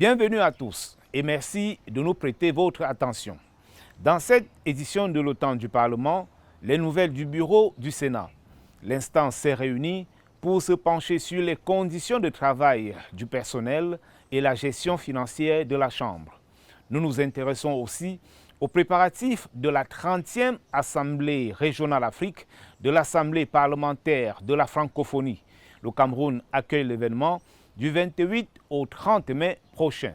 Bienvenue à tous et merci de nous prêter votre attention. Dans cette édition de l'Automne du Parlement, les nouvelles du bureau du Sénat. L'instance s'est réunie pour se pencher sur les conditions de travail du personnel et la gestion financière de la Chambre. Nous nous intéressons aussi aux préparatifs de la 30e Assemblée régionale Afrique de l'Assemblée parlementaire de la francophonie. Le Cameroun accueille l'événement du 28 au 30 mai prochain.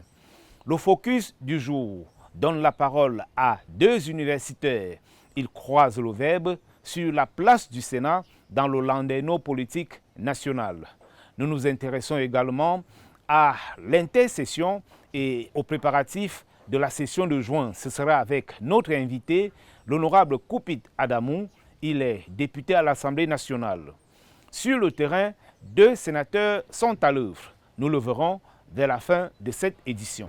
Le focus du jour donne la parole à deux universitaires. Ils croisent le verbe sur la place du Sénat dans le landerneau politique national. Nous nous intéressons également à l'intercession et aux préparatifs de la session de juin. Ce sera avec notre invité, l'honorable Koupit Adamou. Il est député à l'Assemblée nationale. Sur le terrain, deux sénateurs sont à l'œuvre. Nous le verrons vers la fin de cette édition.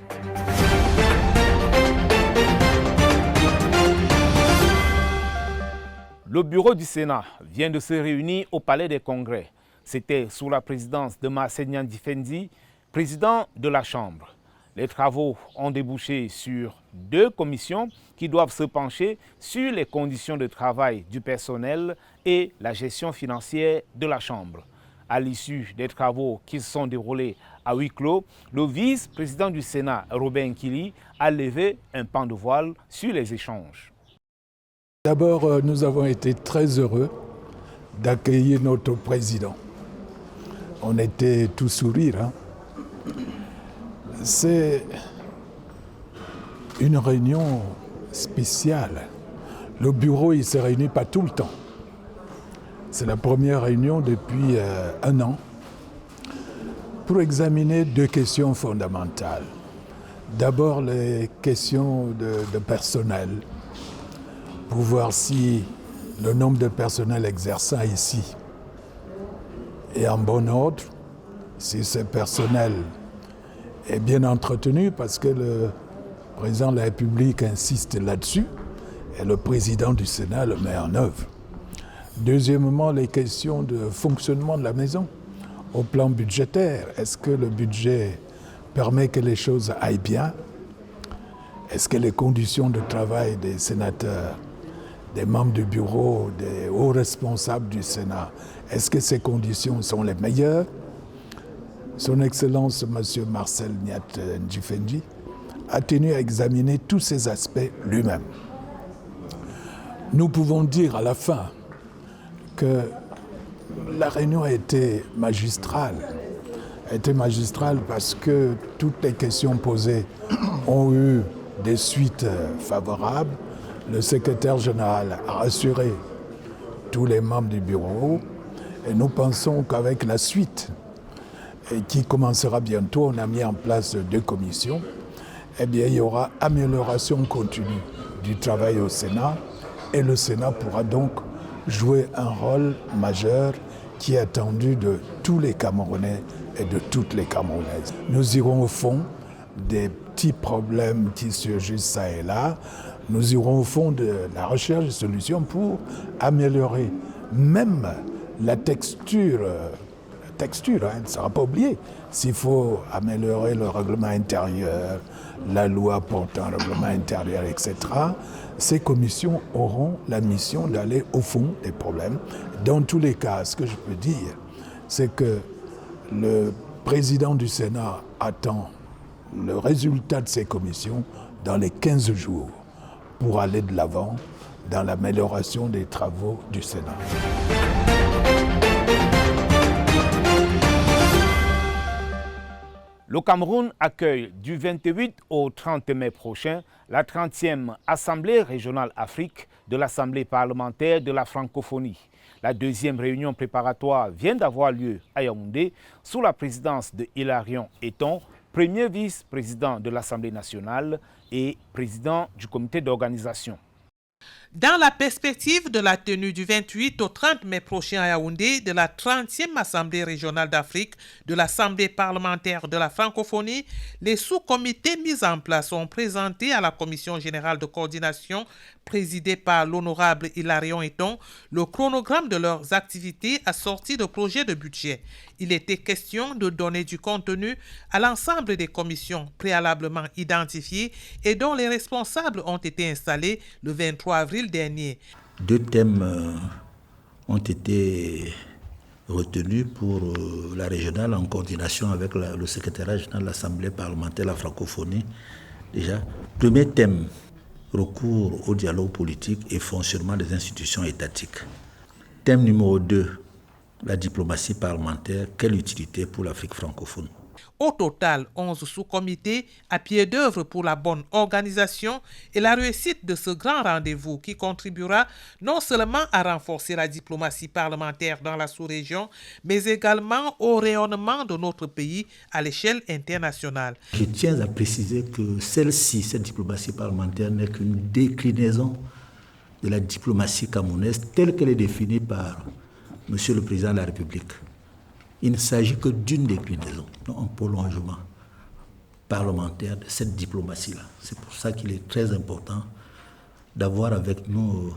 Le bureau du Sénat vient de se réunir au Palais des Congrès. C'était sous la présidence de Marcel Difendi, président de la Chambre. Les travaux ont débouché sur deux commissions qui doivent se pencher sur les conditions de travail du personnel et la gestion financière de la Chambre. À l'issue des travaux qui se sont déroulés à huis clos, le vice-président du Sénat, Robin Nkili, a levé un pan de voile sur les échanges. D'abord, nous avons été très heureux d'accueillir notre président. On était tout sourire. C'est une réunion spéciale. Le bureau, il ne se réunit pas tout le temps. C'est la première réunion depuis un an pour examiner deux questions fondamentales. D'abord, les questions de personnel, pour voir si le nombre de personnels exerçant ici est en bon ordre, si ce personnel est bien entretenu, parce que le président de la République insiste là-dessus, et le président du Sénat le met en œuvre. Deuxièmement, les questions de fonctionnement de la maison, au plan budgétaire. Est-ce que le budget permet que les choses aillent bien? Est-ce que les conditions de travail des sénateurs, des membres du bureau, des hauts responsables du Sénat, est-ce que ces conditions sont les meilleures? Son Excellence, M. Marcel Difendi, a tenu à examiner tous ces aspects lui-même. Nous pouvons dire à la fin que la réunion a été magistrale. Elle a été magistrale parce que toutes les questions posées ont eu des suites favorables. Le secrétaire général a rassuré tous les membres du bureau et nous pensons qu'avec la suite, et qui commencera bientôt, on a mis en place deux commissions, eh bien, il y aura amélioration continue du travail au Sénat et le Sénat pourra donc jouer un rôle majeur qui est attendu de tous les Camerounais et de toutes les Camerounaises. Nous irons au fond des petits problèmes qui surgissent ça et là. Nous irons au fond de la recherche de solutions pour améliorer même la texture, il ne sera pas oublié. S'il faut améliorer le règlement intérieur, la loi portant règlement intérieur, etc., ces commissions auront la mission d'aller au fond des problèmes. Dans tous les cas, ce que je peux dire, c'est que le président du Sénat attend le résultat de ces commissions dans les 15 jours pour aller de l'avant dans l'amélioration des travaux du Sénat. Le Cameroun accueille du 28 au 30 mai prochain la 30e Assemblée régionale Afrique de l'Assemblée parlementaire de la francophonie. La deuxième réunion préparatoire vient d'avoir lieu à Yaoundé sous la présidence de Hilarion Eton, premier vice-président de l'Assemblée nationale et président du comité d'organisation. Dans la perspective de la tenue du 28 au 30 mai prochain à Yaoundé de la 30e Assemblée régionale d'Afrique de l'Assemblée parlementaire de la francophonie, les sous-comités mis en place sont présentés à la Commission générale de coordination présidé par l'honorable Hilarion Eton, le chronogramme de leurs activités assorti de projets de budget. Il était question de donner du contenu à l'ensemble des commissions préalablement identifiées et dont les responsables ont été installés le 23 avril dernier. 2 thèmes ont été retenus pour la régionale en coordination avec le secrétariat général de l'Assemblée parlementaire de la francophonie. Déjà, premier thème, recours au dialogue politique et fonctionnement des institutions étatiques. Thème numéro 2, la diplomatie parlementaire, quelle utilité pour l'Afrique francophone? Au total, 11 sous-comités à pied d'œuvre pour la bonne organisation et la réussite de ce grand rendez-vous qui contribuera non seulement à renforcer la diplomatie parlementaire dans la sous-région, mais également au rayonnement de notre pays à l'échelle internationale. Je tiens à préciser que cette diplomatie parlementaire n'est qu'une déclinaison de la diplomatie camerounaise telle qu'elle est définie par M. le Président de la République. Il ne s'agit que d'une déclinaison, un prolongement parlementaire de cette diplomatie-là. C'est pour ça qu'il est très important d'avoir avec nous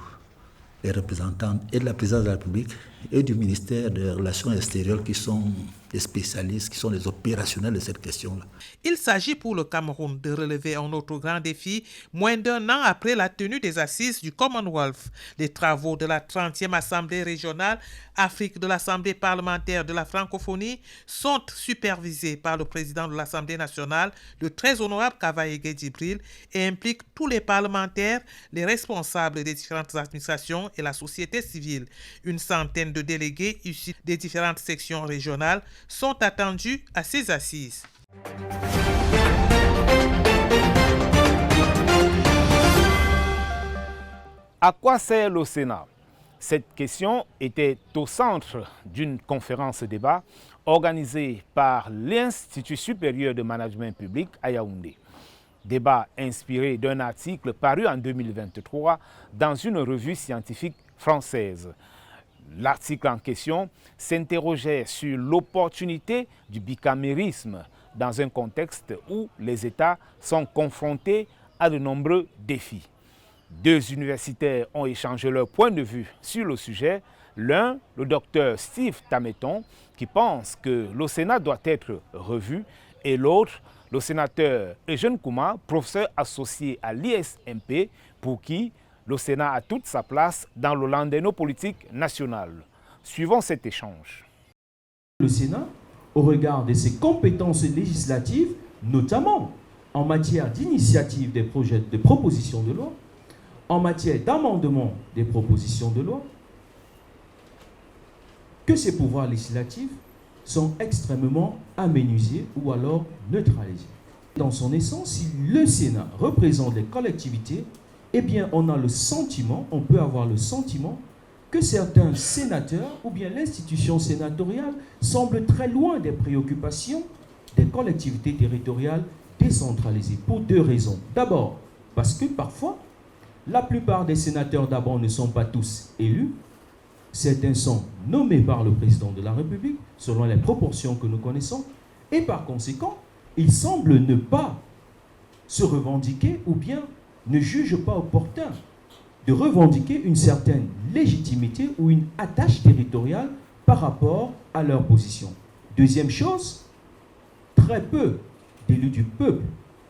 les représentants et de la présidence de la République et du ministère des Relations extérieures qui sont des spécialistes, qui sont des opérationnels de cette question-là. Il s'agit pour le Cameroun de relever un autre grand défi, moins d'1 an après la tenue des assises du Commonwealth. Les travaux de la 30e Assemblée régionale Afrique de l'Assemblée parlementaire de la francophonie sont supervisés par le président de l'Assemblée nationale, le très honorable Kavaïgué Djibril, et impliquent tous les parlementaires, les responsables des différentes administrations et la société civile. Une centaine de délégués issus des différentes sections régionales sont attendus à ces assises. À quoi sert le Sénat? Cette question était au centre d'une conférence-débat organisée par l'Institut supérieur de management public à Yaoundé. Débat inspiré d'un article paru en 2023 dans une revue scientifique française. L'article en question s'interrogeait sur l'opportunité du bicamérisme dans un contexte où les États sont confrontés à de nombreux défis. 2 universitaires ont échangé leur point de vue sur le sujet. L'un, le docteur Steve Tameton, qui pense que le Sénat doit être revu, et l'autre, le sénateur Eugène Kouma, professeur associé à l'ISMP, pour qui le Sénat a toute sa place dans le landerneau politique national. Suivons cet échange. Le Sénat, au regard de ses compétences législatives, notamment en matière d'initiative des projets de propositions de loi, en matière d'amendement des propositions de loi, que ses pouvoirs législatifs sont extrêmement aménusés ou alors neutralisés. Dans son essence, si le Sénat représente les collectivités, eh bien, on peut avoir le sentiment que certains sénateurs ou bien l'institution sénatoriale semblent très loin des préoccupations des collectivités territoriales décentralisées pour 2 raisons. D'abord, parce que parfois, la plupart des sénateurs d'abord ne sont pas tous élus. Certains sont nommés par le président de la République, selon les proportions que nous connaissons. Et par conséquent, ils semblent ne pas se revendiquer ou bien ne jugent pas opportun de revendiquer une certaine légitimité ou une attache territoriale par rapport à leur position. Deuxième chose, très peu d'élus du peuple,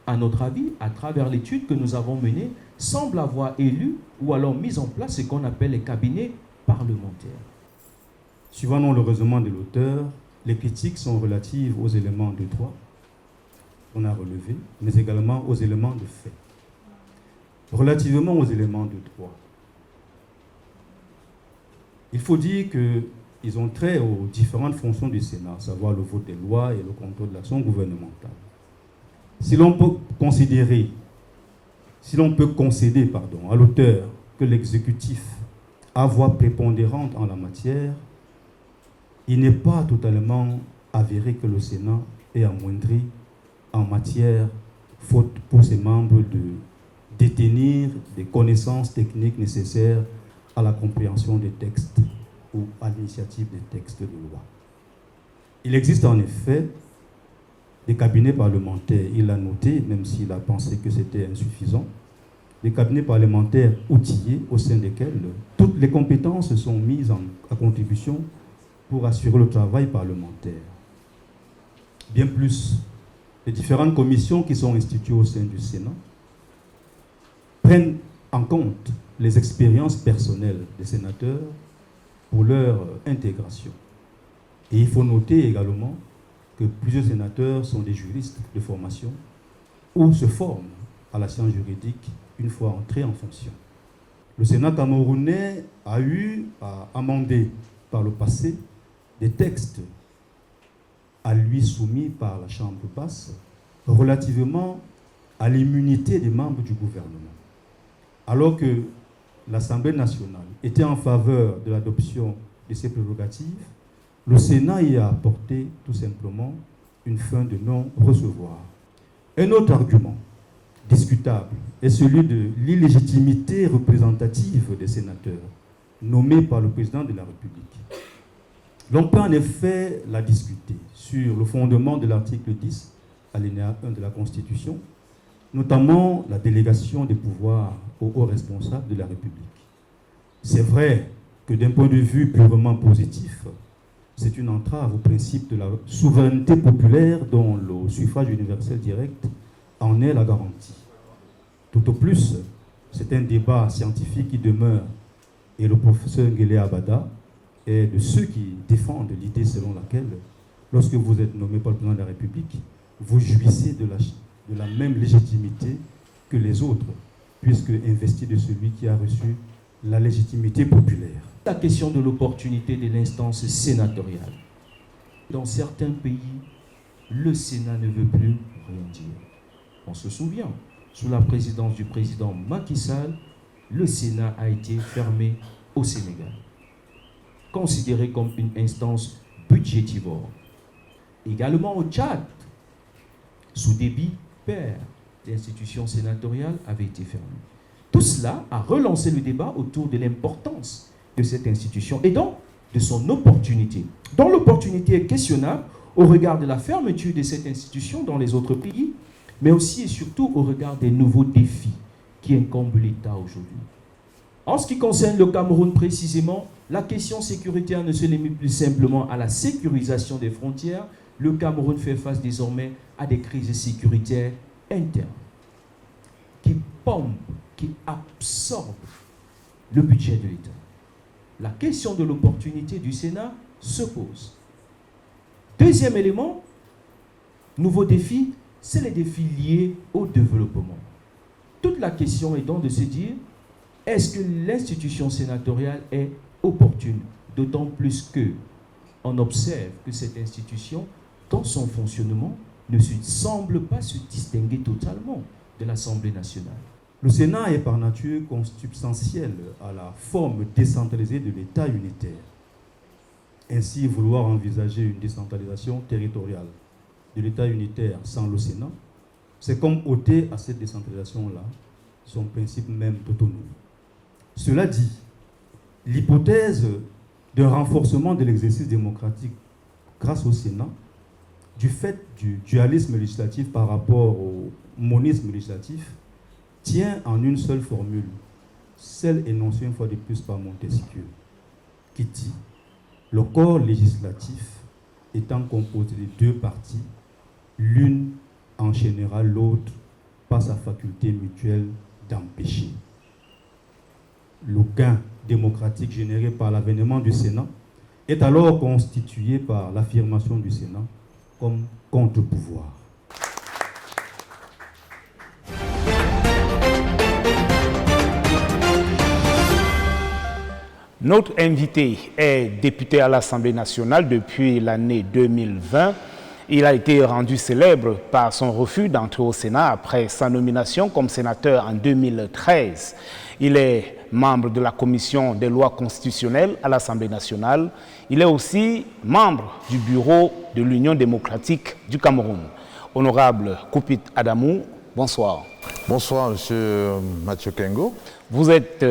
à notre avis, à travers l'étude que nous avons menée, semblent avoir élu ou alors mis en place ce qu'on appelle les cabinets parlementaires. Suivant le raisonnement de l'auteur, les critiques sont relatives aux éléments de droit qu'on a relevés, mais également aux éléments de fait. Relativement aux éléments de droit, il faut dire qu'ils ont trait aux différentes fonctions du Sénat, à savoir le vote des lois et le contrôle de l'action gouvernementale. Si l'on peut concéder à l'auteur que l'exécutif a voix prépondérante en la matière, il n'est pas totalement avéré que le Sénat est amoindri en matière, faute pour ses membres de détenir des connaissances techniques nécessaires à la compréhension des textes ou à l'initiative des textes de loi. Il existe en effet des cabinets parlementaires, il l'a noté, même s'il a pensé que c'était insuffisant, des cabinets parlementaires outillés au sein desquels toutes les compétences sont mises à contribution pour assurer le travail parlementaire. Bien plus, les différentes commissions qui sont instituées au sein du Sénat prennent en compte les expériences personnelles des sénateurs pour leur intégration. Et il faut noter également que plusieurs sénateurs sont des juristes de formation ou se forment à la science juridique une fois entrés en fonction. Le Sénat camerounais a eu à amender par le passé des textes à lui soumis par la Chambre basse relativement à l'immunité des membres du gouvernement. Alors que l'Assemblée nationale était en faveur de l'adoption de ces prérogatives, le Sénat y a apporté tout simplement une fin de non-recevoir. Un autre argument discutable est celui de l'illégitimité représentative des sénateurs nommés par le président de la République. L'on peut en effet la discuter sur le fondement de l'article 10, alinéa 1 de la Constitution, notamment la délégation des pouvoirs aux hauts responsables de la République. C'est vrai que d'un point de vue purement positif, c'est une entrave au principe de la souveraineté populaire dont le suffrage universel direct en est la garantie. Tout au plus, c'est un débat scientifique qui demeure et le professeur Nguélé Abada est de ceux qui défendent l'idée selon laquelle, lorsque vous êtes nommé par le président de la République, vous jouissez de la même légitimité que les autres, puisque investi de celui qui a reçu la légitimité populaire. La question de l'opportunité de l'instance sénatoriale. Dans certains pays, le Sénat ne veut plus rien dire. On se souvient, sous la présidence du président Macky Sall, le Sénat a été fermé au Sénégal, considéré comme une instance budgétivore. Également au Tchad, sous débit père, l'institution sénatoriale avait été fermée. Tout cela a relancé le débat autour de l'importance de cette institution et donc de son opportunité, dont l'opportunité est questionnable au regard de la fermeture de cette institution dans les autres pays, mais aussi et surtout au regard des nouveaux défis qui incombent l'État aujourd'hui. En ce qui concerne le Cameroun précisément, la question sécuritaire ne se limite plus simplement à la sécurisation des frontières. Le Cameroun fait face désormais à des crises sécuritaires internes qui pompent, qui absorbent le budget de l'État. La question de l'opportunité du Sénat se pose. Deuxième élément, nouveau défi, c'est les défis liés au développement. Toute la question est donc de se dire, est-ce que l'institution sénatoriale est opportune? D'autant plus qu'on observe que cette institution, dans son fonctionnement, ne semble pas se distinguer totalement de l'Assemblée nationale. Le Sénat est par nature consubstantiel à la forme décentralisée de l'État unitaire. Ainsi, vouloir envisager une décentralisation territoriale de l'État unitaire sans le Sénat, c'est comme ôter à cette décentralisation-là son principe même d'autonomie. Cela dit, l'hypothèse d'un renforcement de l'exercice démocratique grâce au Sénat, du fait du dualisme législatif par rapport au monisme législatif, tient en une seule formule, celle énoncée une fois de plus par Montesquieu, qui dit « Le corps législatif étant composé de deux parties, l'une enchaînera l'autre par sa faculté mutuelle d'empêcher. » Le gain démocratique généré par l'avènement du Sénat est alors constitué par l'affirmation du Sénat comme contre-pouvoir. Notre invité est député à l'Assemblée nationale depuis l'année 2020. Il a été rendu célèbre par son refus d'entrer au Sénat après sa nomination comme sénateur en 2013. Il est membre de la commission des lois constitutionnelles à l'Assemblée nationale. Il est aussi membre du bureau de l'Union démocratique du Cameroun. Honorable Koupit Adamou, bonsoir. Bonsoir, Monsieur Mathieu Kengo. Vous êtes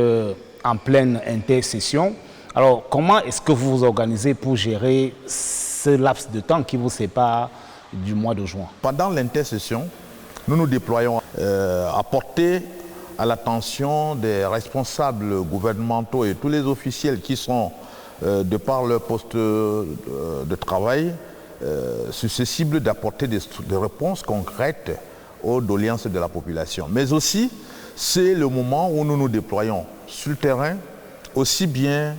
en pleine intercession. Alors, comment est-ce que vous vous organisez pour gérer ce laps de temps qui vous sépare du mois de juin? Pendant l'intercession, nous nous déployons à porter à l'attention des responsables gouvernementaux et tous les officiels qui sont, de par leur poste de travail, susceptibles d'apporter des réponses concrètes aux doléances de la population. Mais aussi, c'est le moment où nous nous déployons sur le terrain, aussi bien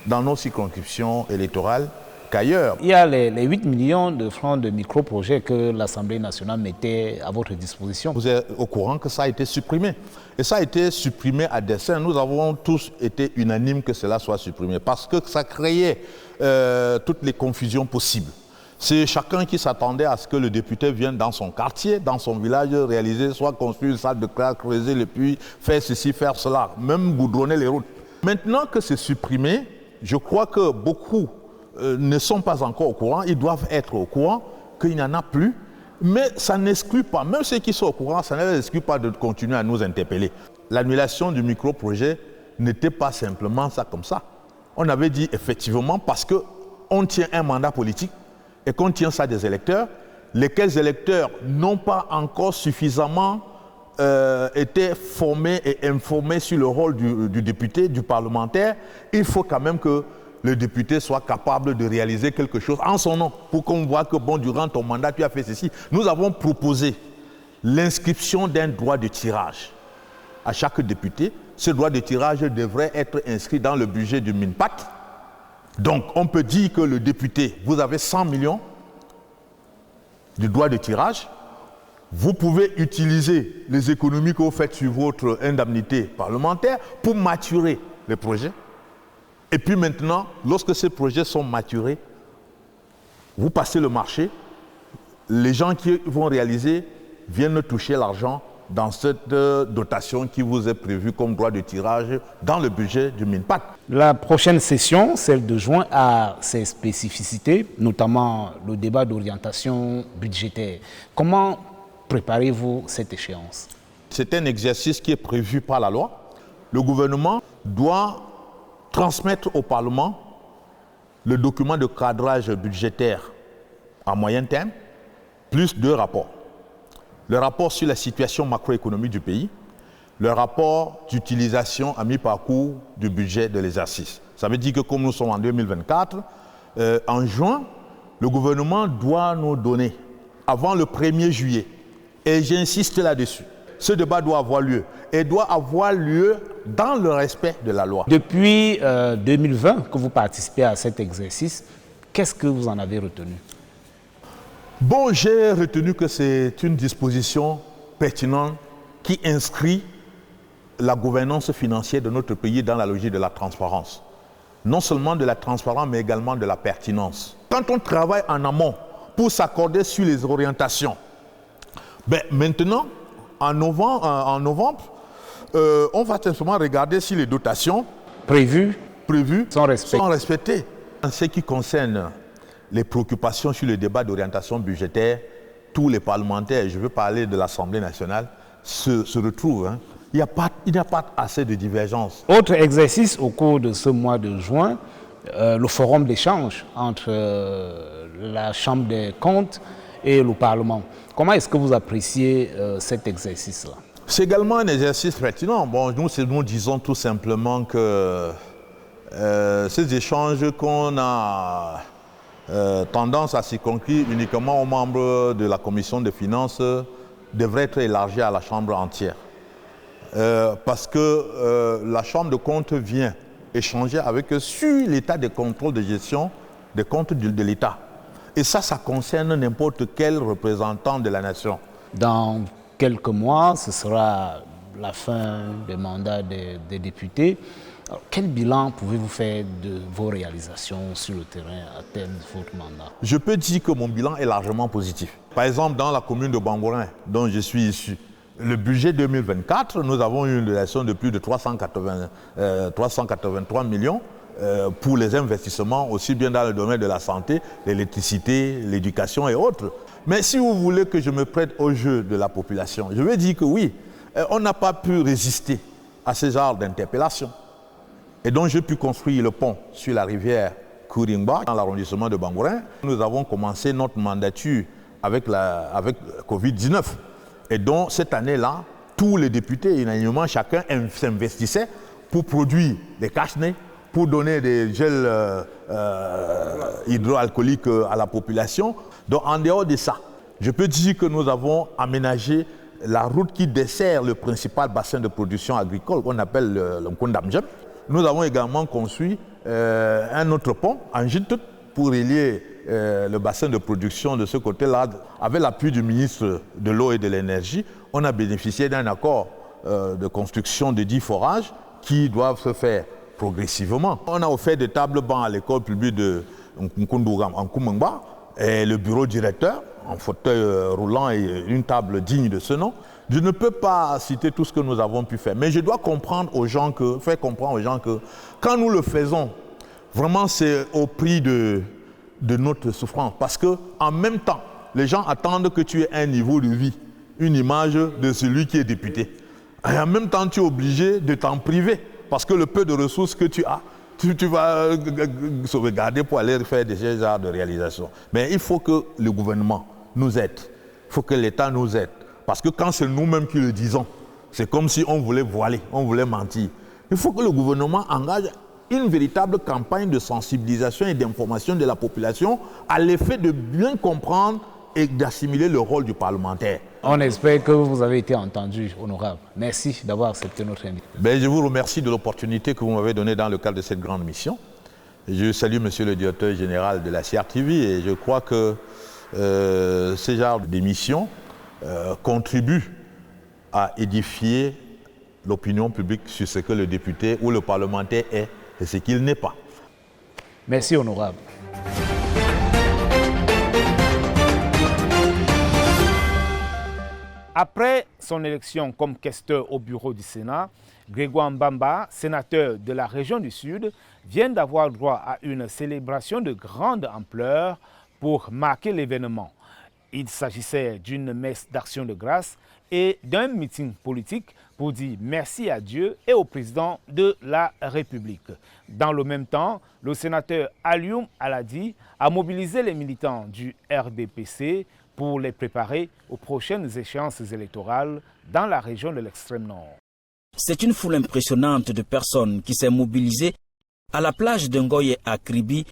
dans nos circonscriptions électorales qu'ailleurs. Il y a les 8 millions de francs de micro-projets que l'Assemblée nationale mettait à votre disposition. Vous êtes au courant que ça a été supprimé. Et ça a été supprimé à dessein. Nous avons tous été unanimes que cela soit supprimé parce que ça créait toutes les confusions possibles. C'est chacun qui s'attendait à ce que le député vienne dans son quartier, dans son village, réaliser, soit construire une salle de classe, creuser le puits, faire ceci, faire cela, même goudronner les routes. Maintenant que c'est supprimé, je crois que beaucoup ne sont pas encore au courant, ils doivent être au courant qu'il n'y en a plus, mais ça n'exclut pas, même ceux qui sont au courant, ça ne les exclut pas de continuer à nous interpeller. L'annulation du micro-projet n'était pas simplement ça comme ça. On avait dit effectivement parce qu'on tient un mandat politique et qu'on tient ça des électeurs, lesquels électeurs n'ont pas encore suffisamment été formés et informés sur le rôle du député, du parlementaire. Il faut quand même que le député soit capable de réaliser quelque chose en son nom, pour qu'on voit que, bon, durant ton mandat, tu as fait ceci. Nous avons proposé l'inscription d'un droit de tirage à chaque député. Ce droit de tirage devrait être inscrit dans le budget du MINPAT. Donc, on peut dire que le député, vous avez 100 millions de droit de tirage. Vous pouvez utiliser les économies que vous faites sur votre indemnité parlementaire pour maturer les projets. Et puis maintenant, lorsque ces projets sont maturés, vous passez le marché, les gens qui vont réaliser viennent toucher l'argent dans cette dotation qui vous est prévue comme droit de tirage dans le budget du MINPAT. La prochaine session, celle de juin, a ses spécificités, notamment le débat d'orientation budgétaire. Comment préparez-vous cette échéance? C'est un exercice qui est prévu par la loi. Le gouvernement doit transmettre au Parlement le document de cadrage budgétaire à moyen terme, plus 2 rapports. Le rapport sur la situation macroéconomique du pays, le rapport d'utilisation à mi-parcours du budget de l'exercice. Ça veut dire que comme nous sommes en 2024, en juin, le gouvernement doit nous donner, avant le 1er juillet, et j'insiste là-dessus, ce débat doit avoir lieu, et doit avoir lieu dans le respect de la loi. Depuis 2020 que vous participez à cet exercice, qu'est-ce que vous en avez retenu? Bon, j'ai retenu que c'est une disposition pertinente qui inscrit la gouvernance financière de notre pays dans la logique de la transparence. Non seulement de la transparence, mais également de la pertinence. Quand on travaille en amont pour s'accorder sur les orientations, maintenant, en novembre, on va simplement regarder si les dotations prévues sont respectées. En ce qui concerne les préoccupations sur le débat d'orientation budgétaire, tous les parlementaires, je veux parler de l'Assemblée nationale, se retrouvent. Il n'y a pas assez de divergence. Autre exercice au cours de ce mois de juin, le forum d'échange entre la Chambre des comptes et le Parlement. Comment est-ce que vous appréciez cet exercice-là? C'est également un exercice pertinent. Bon, nous disons tout simplement que ces échanges qu'on a tendance à circonscrire uniquement aux membres de la Commission des finances devraient être élargis à la Chambre entière. Parce que la Chambre de comptes vient échanger avec eux sur l'état des contrôles de gestion des comptes de l'État. Et ça concerne n'importe quel représentant de la nation. Dans quelques mois, ce sera la fin des mandats des députés. Alors, quel bilan pouvez-vous faire de vos réalisations sur le terrain à terme de votre mandat? Je peux dire que mon bilan est largement positif. Par exemple, dans la commune de Bangourin, dont je suis issu, le budget 2024, nous avons eu une dotation de plus de 383 millions pour les investissements, aussi bien dans le domaine de la santé, l'électricité, l'éducation et autres. Mais si vous voulez que je me prête au jeu de la population, je veux dire que oui, on n'a pas pu résister à ce genre d'interpellation. Et donc j'ai pu construire le pont sur la rivière Kouringba, dans l'arrondissement de Bangourin. Nous avons commencé notre mandature avec Covid-19. Et donc cette année-là, tous les députés, unanimement, chacun s'investissait pour produire des cache-nez, pour donner des gels hydroalcooliques à la population. Donc en dehors de ça, je peux dire que nous avons aménagé la route qui dessert le principal bassin de production agricole qu'on appelle le Nkondamjem. Nous avons également construit un autre pont en Jintut pour relier le bassin de production de ce côté-là. Avec l'appui du ministre de l'eau et de l'énergie, on a bénéficié d'un accord de construction de 10 forages qui doivent se faire progressivement. On a offert des tables bancs à l'école publique de Nkundouram en Koumangba et le bureau directeur en fauteuil roulant et une table digne de ce nom. Je ne peux pas citer tout ce que nous avons pu faire, mais je dois faire comprendre aux gens que quand nous le faisons, vraiment c'est au prix de notre souffrance. Parce qu'en même temps, les gens attendent que tu aies un niveau de vie, une image de celui qui est député. Et en même temps, tu es obligé de t'en priver. Parce que le peu de ressources que tu as, tu vas sauvegarder pour aller faire des genres de réalisation. Mais il faut que le gouvernement nous aide. Il faut que l'État nous aide. Parce que quand c'est nous-mêmes qui le disons, c'est comme si on voulait voiler, on voulait mentir. Il faut que le gouvernement engage une véritable campagne de sensibilisation et d'information de la population à l'effet de bien comprendre et d'assimiler le rôle du parlementaire. On espère que vous avez été entendu, honorable. Merci d'avoir accepté notre invitation. Je vous remercie de l'opportunité que vous m'avez donnée dans le cadre de cette grande mission. Je salue monsieur le directeur général de la CRTV et je crois que ce genre d'émission contribue à édifier l'opinion publique sur ce que le député ou le parlementaire est et ce qu'il n'est pas. Merci, honorable. Après son élection comme questeur au bureau du Sénat, Grégoire Mbamba, sénateur de la région du Sud, vient d'avoir droit à une célébration de grande ampleur pour marquer l'événement. Il s'agissait d'une messe d'action de grâce et d'un meeting politique pour dire merci à Dieu et au président de la République. Dans le même temps, le sénateur Alioum Aladi a mobilisé les militants du RDPC pour les préparer aux prochaines échéances électorales dans la région de l'extrême nord. C'est une foule impressionnante de personnes qui s'est mobilisée à la plage de Ngoye à Kribi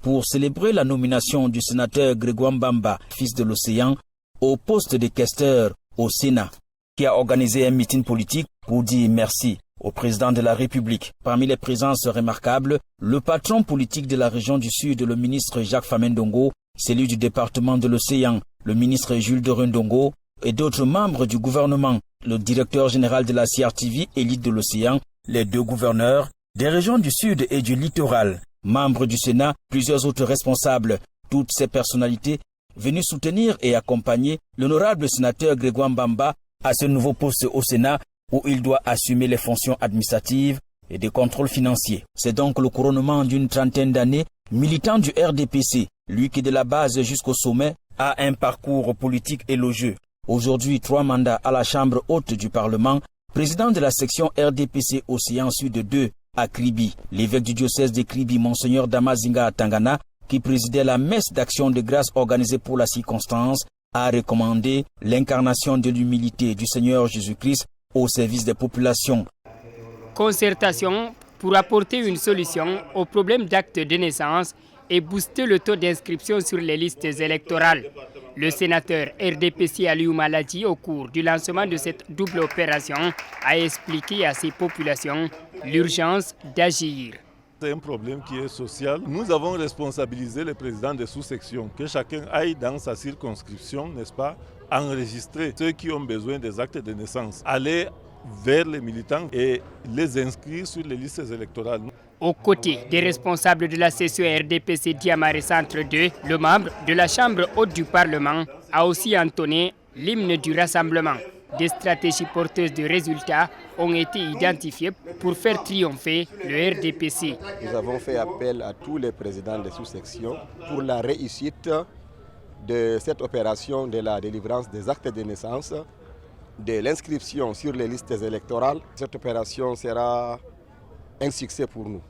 pour célébrer la nomination du sénateur Grégoire Mbamba, fils de l'océan, au poste de questeur au Sénat, qui a organisé un meeting politique pour dire merci au président de la République. Parmi les présences remarquables, le patron politique de la région du Sud, le ministre Jacques Famendongo, celui du département de l'Océan, le ministre Jules Dorundongo et d'autres membres du gouvernement, le directeur général de la CRTV, élite de l'Océan, les deux gouverneurs des régions du Sud et du littoral, membres du Sénat, plusieurs autres responsables, toutes ces personnalités venues soutenir et accompagner l'honorable sénateur Grégoire Mbamba à ce nouveau poste au Sénat où il doit assumer les fonctions administratives et des contrôles financiers. C'est donc le couronnement d'une trentaine d'années, militant du RDPC, lui qui de la base jusqu'au sommet a un parcours politique élogieux. Aujourd'hui, 3 mandats à la Chambre haute du Parlement, président de la section RDPC Océan Sud 2 à Kribi, l'évêque du diocèse de Kribi, Monseigneur Damazinga Tangana, qui présidait la messe d'action de grâce organisée pour la circonstance, a recommandé l'incarnation de l'humilité du Seigneur Jésus-Christ au service des populations. Concertation pour apporter une solution au problème d'actes de naissance et booster le taux d'inscription sur les listes électorales. Le sénateur RDPC Alioum Aladi, au cours du lancement de cette double opération, a expliqué à ses populations l'urgence d'agir. C'est un problème qui est social. Nous avons responsabilisé les présidents des sous-sections, que chacun aille dans sa circonscription, n'est-ce pas, enregistrer ceux qui ont besoin des actes de naissance, aller vers les militants et les inscrire sur les listes électorales. Aux côtés des responsables de la session RDPC Diamare Centre 2, le membre de la Chambre haute du Parlement a aussi entonné l'hymne du rassemblement. Des stratégies porteuses de résultats ont été identifiées pour faire triompher le RDPC. Nous avons fait appel à tous les présidents des sous-sections pour la réussite de cette opération de la délivrance des actes de naissance, de l'inscription sur les listes électorales. Cette opération sera un succès pour nous.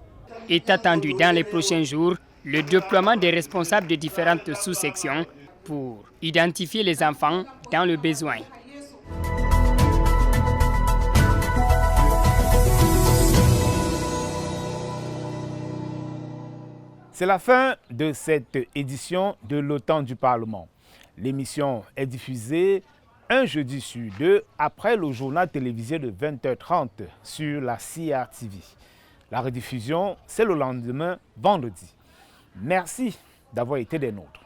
Est attendu dans les prochains jours le déploiement des responsables de différentes sous-sections pour identifier les enfants dans le besoin. C'est la fin de cette édition de l'Automne du Parlement. L'émission est diffusée un jeudi sur deux après le journal télévisé de 20h30 sur la CRTV. La rediffusion, c'est le lendemain, vendredi. Merci d'avoir été des nôtres.